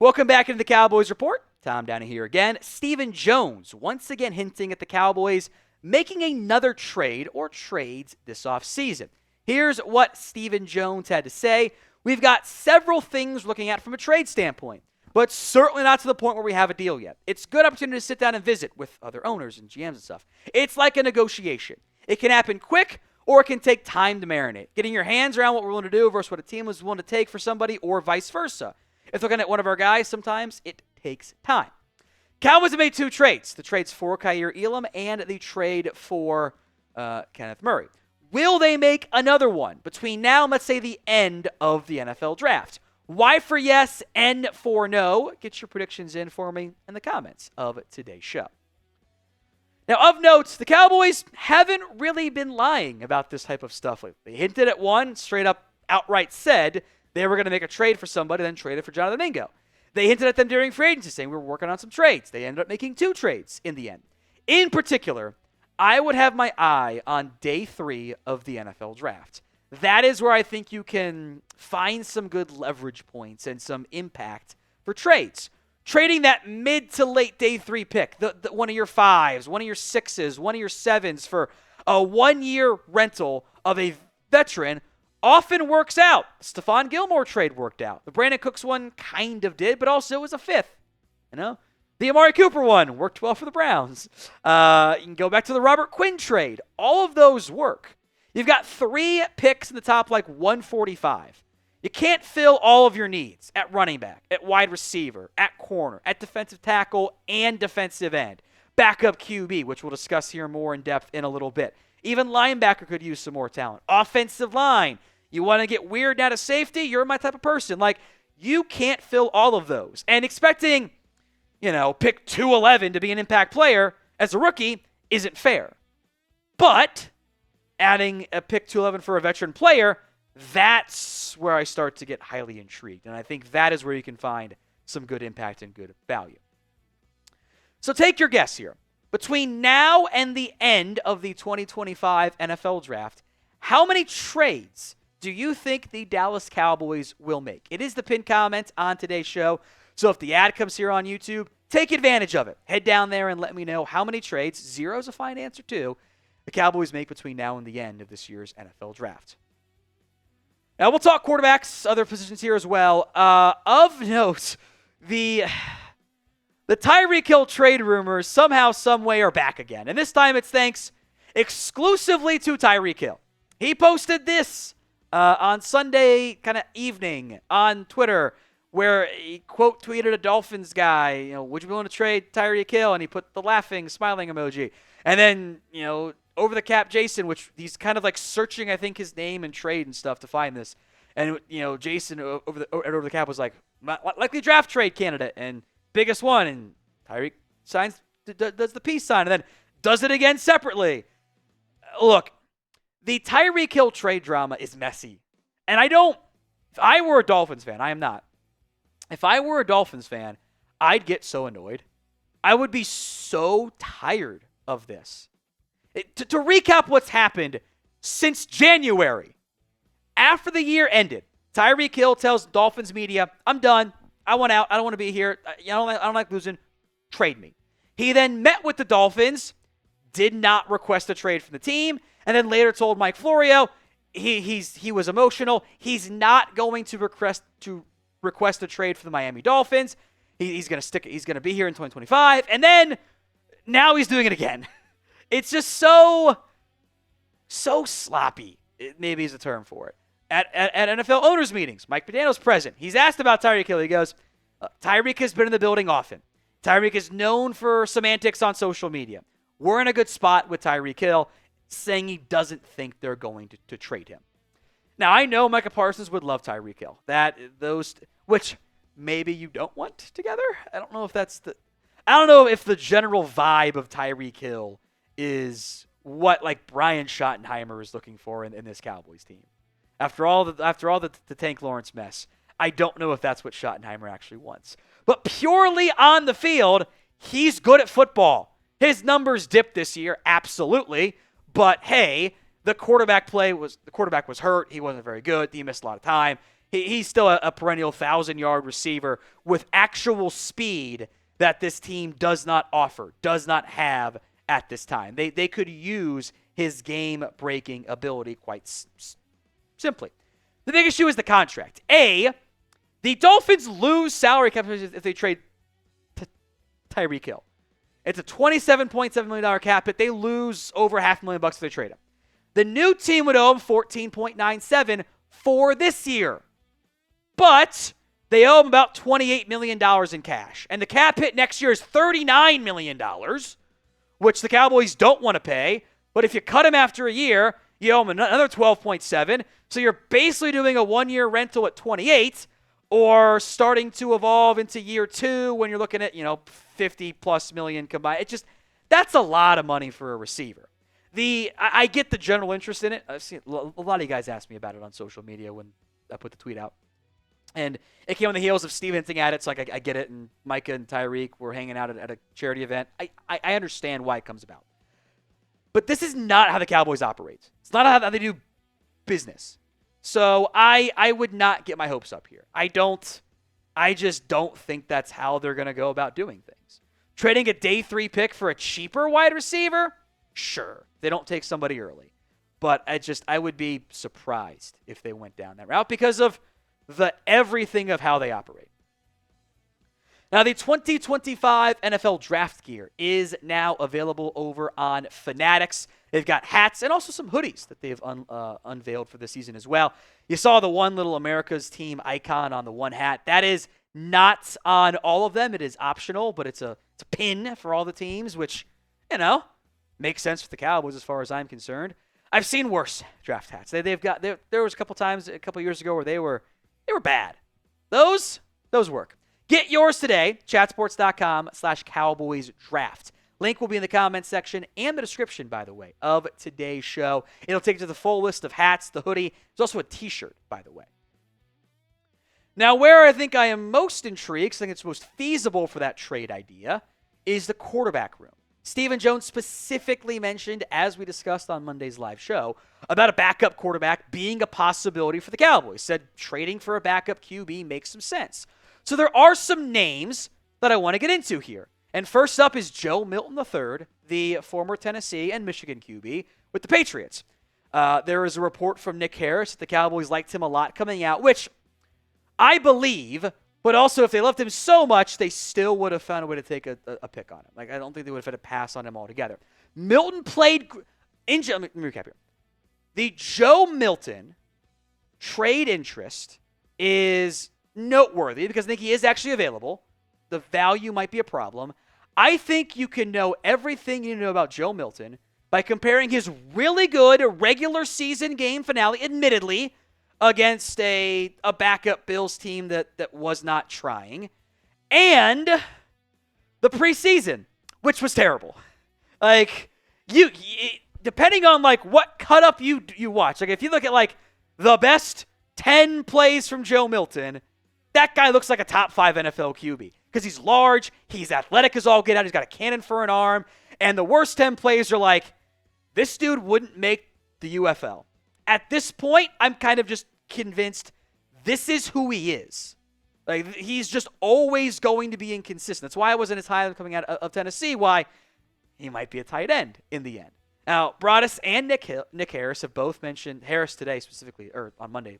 Welcome back into the Cowboys Report. Tom Downey here again. Stephen Jones once again hinting at the Cowboys making another trade or trades this offseason. Here's what Stephen Jones had to say. We've got several things looking at from a trade standpoint, but certainly not to the point where we have a deal yet. It's a good opportunity to sit down and visit with other owners and GMs and stuff. It's like a negotiation. It can happen quick or it can take time to marinate. Getting your hands around what we're willing to do versus what a team is willing to take for somebody or vice versa. If looking at one of our guys, sometimes it takes time. Cowboys have made two trades. The trades for Kaiir Elam and the trade for Kenneth Murray. Will they make another one between now and, let's say, the end of the NFL draft? Y for yes, N for no. Get your predictions in for me in the comments of today's show. Now, of note, the Cowboys haven't really been lying about this type of stuff. They hinted at one, straight up outright said they were going to make a trade for somebody, then traded for Jonathan Mingo. They hinted at them during free agency, saying we were working on some trades. They ended up making two trades in the end. In particular, I would have my eye on day 3 of the NFL draft. That is where I think you can find some good leverage points and some impact for trades. Trading that mid to late day 3 pick, the one of your 5s, one of your 6s, one of your 7s for a 1-year rental of a veteran often works out. The Stephon Gilmore trade worked out. The Brandon Cooks one kind of did, but also it was a 5th. The Amari Cooper one worked well for the Browns. You can go back to the Robert Quinn trade. All of those work. You've got 3 picks in the top 145. You can't fill all of your needs at running back, at wide receiver, at corner, at defensive tackle, and defensive end. Backup QB, which we'll discuss here more in depth in a little bit. Even linebacker could use some more talent. Offensive line. You want to get weird now to safety? You're my type of person. You can't fill all of those. And expecting, pick 211 to be an impact player as a rookie isn't fair. But adding a pick 211 for a veteran player, that's where I start to get highly intrigued. And I think that is where you can find some good impact and good value. So take your guess here. Between now and the end of the 2025 NFL Draft, how many trades do you think the Dallas Cowboys will make? It is the pinned comment on today's show. So if the ad comes here on YouTube, take advantage of it. Head down there and let me know how many trades, 0 is a fine answer too, the Cowboys make between now and the end of this year's NFL Draft. Now we'll talk quarterbacks, other positions here as well. Of note, the Tyreek Hill trade rumors somehow, some way are back again. And this time it's thanks exclusively to Tyreek Hill. He posted this on Sunday kind of evening on Twitter where he quote tweeted a Dolphins guy, would you be willing to trade Tyreek Hill? And he put the laughing, smiling emoji. And then, over the cap Jason, which he's kind of searching, I think, his name and trade and stuff to find this. And, Jason over the cap was like, likely draft trade candidate and biggest one. And Tyreek does the peace sign and then does it again separately. Look, the Tyreek Hill trade drama is messy. And if I were a Dolphins fan, I am not. If I were a Dolphins fan, I'd get so annoyed. I would be so tired of this. To recap what's happened since January, after the year ended, Tyreek Hill tells Dolphins media, I'm done. I want out. I don't want to be here. I don't like losing. Trade me. He then met with the Dolphins, did not request a trade from the team, and then later told Mike Florio he was emotional. He's not going to request a trade for the Miami Dolphins. He's going to be here in 2025, and then now he's doing it again. It's just so sloppy. Maybe is the term for it. At NFL owners meetings, Mike Pedano's present. He's asked about Tyreek Hill. He goes, Tyreek has been in the building often. Tyreek is known for semantics on social media. We're in a good spot with Tyreek Hill, saying he doesn't think they're going to trade him. Now, I know Micah Parsons would love Tyreek Hill. Which maybe you don't want together. I don't know if the general vibe of Tyreek Hill is what Brian Schottenheimer is looking for in this Cowboys team. After all the Tank Lawrence mess, I don't know if that's what Schottenheimer actually wants. But purely on the field, he's good at football. His numbers dipped this year, absolutely. But hey, the quarterback was hurt. He wasn't very good. He missed a lot of time. He's still a perennial 1,000-yard receiver with actual speed that this team does not offer, does not have at this time. They could use his game-breaking ability quite simply. The big issue is the contract. The Dolphins lose salary cap if they trade Tyreek Hill. It's a $27.7 million cap hit. They lose over $500,000 if they trade him. The new team would owe him $14.97 for this year. But they owe him about $28 million in cash. And the cap hit next year is $39 million, which the Cowboys don't want to pay. But if you cut him after a year, you owe him another $12.7. So you're basically doing a one-year rental at $28, or starting to evolve into year 2 when you're looking at, $50+ million combined. That's a lot of money for a receiver. I get the general interest in it. I've seen a lot of you guys ask me about it on social media when I put the tweet out. And it came on the heels of Steve hinting at it, so I get it. And Micah and Tyreek were hanging out at a charity event. I understand why it comes about. But this is not how the Cowboys operate. It's not how they do business. So I would not get my hopes up here. I just don't think that's how they're going to go about doing things. Trading a day 3 pick for a cheaper wide receiver? Sure. They don't take somebody early. But I would be surprised if they went down that route because of the everything of how they operate. Now, the 2025 NFL Draft Gear is now available over on Fanatics. They've got hats and also some hoodies that they've unveiled for this season as well. You saw the one little America's team icon on the one hat. That is not on all of them. It is optional, but it's a pin for all the teams, which, makes sense for the Cowboys as far as I'm concerned. I've seen worse draft hats. There was a couple times a couple years ago where they were bad. Those work. Get yours today, chatsports.com/Cowboys Draft. Link will be in the comments section and the description, by the way, of today's show. It'll take you to the full list of hats, the hoodie. There's also a t-shirt, by the way. Now, where I think I am most intrigued, I think it's most feasible for that trade idea, is the quarterback room. Stephen Jones specifically mentioned, as we discussed on Monday's live show, about a backup quarterback being a possibility for the Cowboys. Said trading for a backup QB makes some sense. So there are some names that I want to get into here. And first up is Joe Milton III, the former Tennessee and Michigan QB with the Patriots. There is a report from Nick Harris that the Cowboys liked him a lot coming out, which I believe, but also if they loved him so much, they still would have found a way to take a pick on him. I don't think they would have had a pass on him altogether. Milton played let me recap here. The Joe Milton trade interest is noteworthy because I think he is actually available. The value might be a problem. I think you can know everything you know about Joe Milton by comparing his really good regular season game finale, admittedly, against a backup Bills team that was not trying, and the preseason, which was terrible. Depending on what cut up you watch, if you look at the best 10 plays from Joe Milton, that guy looks like a top 5 NFL QB because he's large, he's athletic as all get out, he's got a cannon for an arm, and the worst 10 plays are this dude wouldn't make the UFL. At this point, I'm kind of just convinced this is who he is. He's just always going to be inconsistent. That's why I wasn't as high coming out of Tennessee, why he might be a tight end in the end. Now, Broadus and Nick Harris have both mentioned, Harris today specifically, or on Monday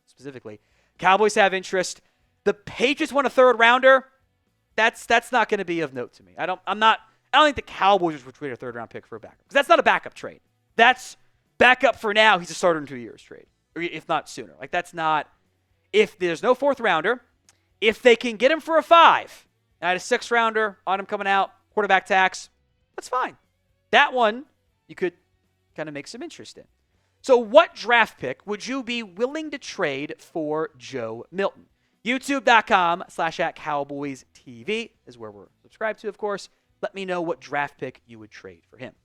specifically, Cowboys have interest. The Patriots want a third rounder. That's not going to be of note to me. I don't think the Cowboys would trade a third round pick for a backup, because that's not a backup trade. That's backup for now. He's a starter in 2 years trade, or if not sooner. That's not. If there's no fourth rounder, if they can get him for a 5, and I had a 6th rounder on him coming out, quarterback tax, that's fine. That one you could kind of make some interest in. So what draft pick would you be willing to trade for Joe Milton? YouTube.com/@CowboysTV is where we're subscribed to, of course. Let me know what draft pick you would trade for him.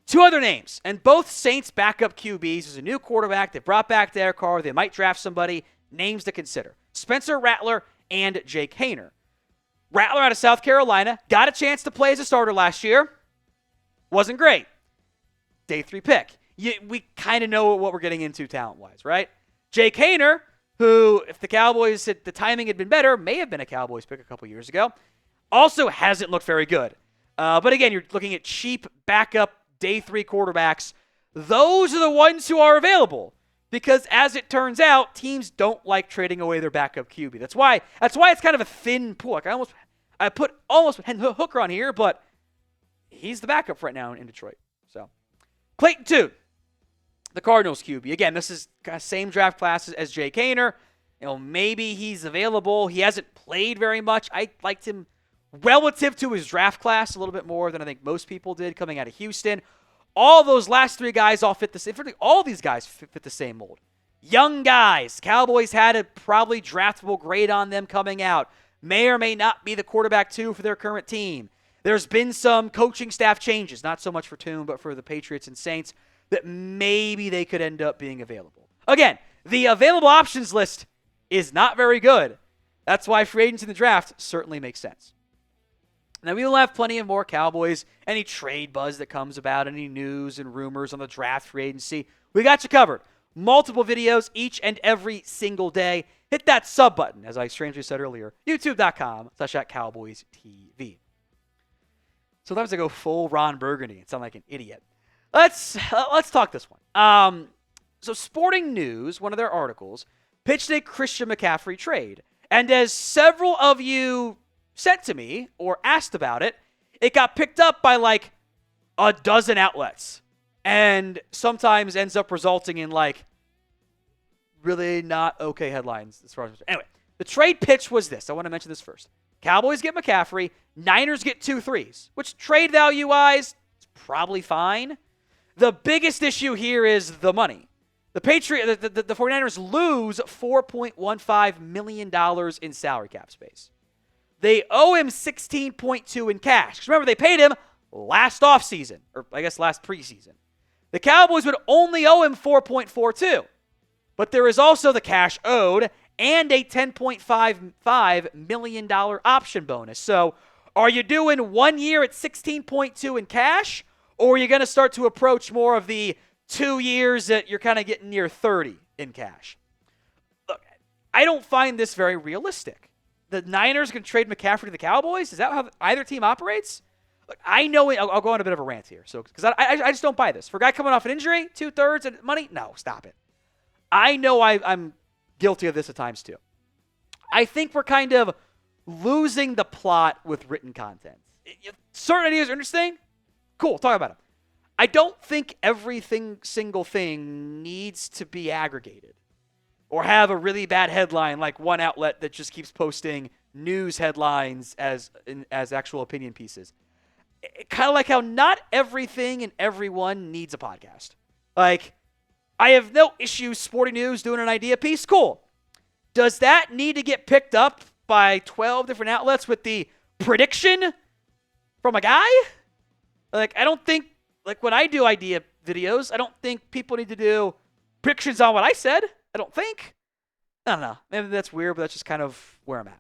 2 other names, and both Saints backup QBs. There's a new quarterback. They brought back Derek Carr. They might draft somebody. Names to consider: Spencer Rattler and Jake Haener. Rattler out of South Carolina got a chance to play as a starter last year. Wasn't great. Day 3 pick. We kind of know what we're getting into talent-wise, right? Jake Haener who, if the Cowboys, the timing had been better, may have been a Cowboys pick a couple years ago, also hasn't looked very good. But again, you're looking at cheap backup day 3 quarterbacks. Those are the ones who are available because, as it turns out, teams don't like trading away their backup QB. That's why it's kind of a thin pool. Like I put almost Hooker on here, but he's the backup right now in Detroit. So, Clayton Tune, the Cardinals QB. Again, this is kind of same draft classes as Jay Kaner. Maybe he's available. He hasn't played very much. I liked him relative to his draft class a little bit more than I think most people did coming out of Houston. All those last 3 guys all fit the same. All these guys fit the same mold. Young guys. Cowboys had a probably draftable grade on them coming out. May or may not be the quarterback 2 for their current team. There's been some coaching staff changes, not so much for Toon, but for the Patriots and Saints, that maybe they could end up being available. Again, the available options list is not very good. That's why free agents in the draft certainly makes sense. Now, we will have plenty of more Cowboys, any trade buzz that comes about, any news and rumors on the draft free agency. We got you covered. Multiple videos each and every single day. Hit that sub button, as I strangely said earlier, youtube.com/CowboysTV. Sometimes I go full Ron Burgundy and sound like an idiot. Let's talk this one. So Sporting News, one of their articles, pitched a Christian McCaffrey trade. And as several of you sent to me or asked about it, it got picked up by like a dozen outlets. And sometimes ends up resulting in like really not okay headlines as far as. Anyway, the trade pitch was this. I want to mention this first. Cowboys get McCaffrey. Niners get 2 threes, which trade value-wise is probably fine. The biggest issue here is the money. The 49ers lose $4.15 million in salary cap space. They owe him $16.2 in cash. Remember, they paid him last offseason, or I guess last preseason. The Cowboys would only owe him $4.42. But there is also the cash owed and a $10.55 million option bonus. So are you doing 1 year at $16.2 in cash, or are you going to start to approach more of the 2 years that you're kind of getting near 30 in cash? Look, I don't find this very realistic. The Niners can trade McCaffrey to the Cowboys? Is that how either team operates? Look, I know I'll go on a bit of a rant here, because I just don't buy this. For a guy coming off an injury, 2/3 and money? No, stop it. I know I'm guilty of this at times too. I think we're kind of losing the plot with written content. Certain ideas are interesting. Cool, talk about them. I don't think single thing needs to be aggregated or have a really bad headline like one outlet that just keeps posting news headlines as actual opinion pieces. Kind of like how not everything and everyone needs a podcast. Like, I have no issue Sporting News doing an idea piece. Cool. Does that need to get picked up by 12 different outlets with the prediction from a guy? Like, I don't think, like when I do idea videos, I don't think people need to do predictions on what I said. I don't think. I don't know. Maybe that's weird, but that's just kind of where I'm at.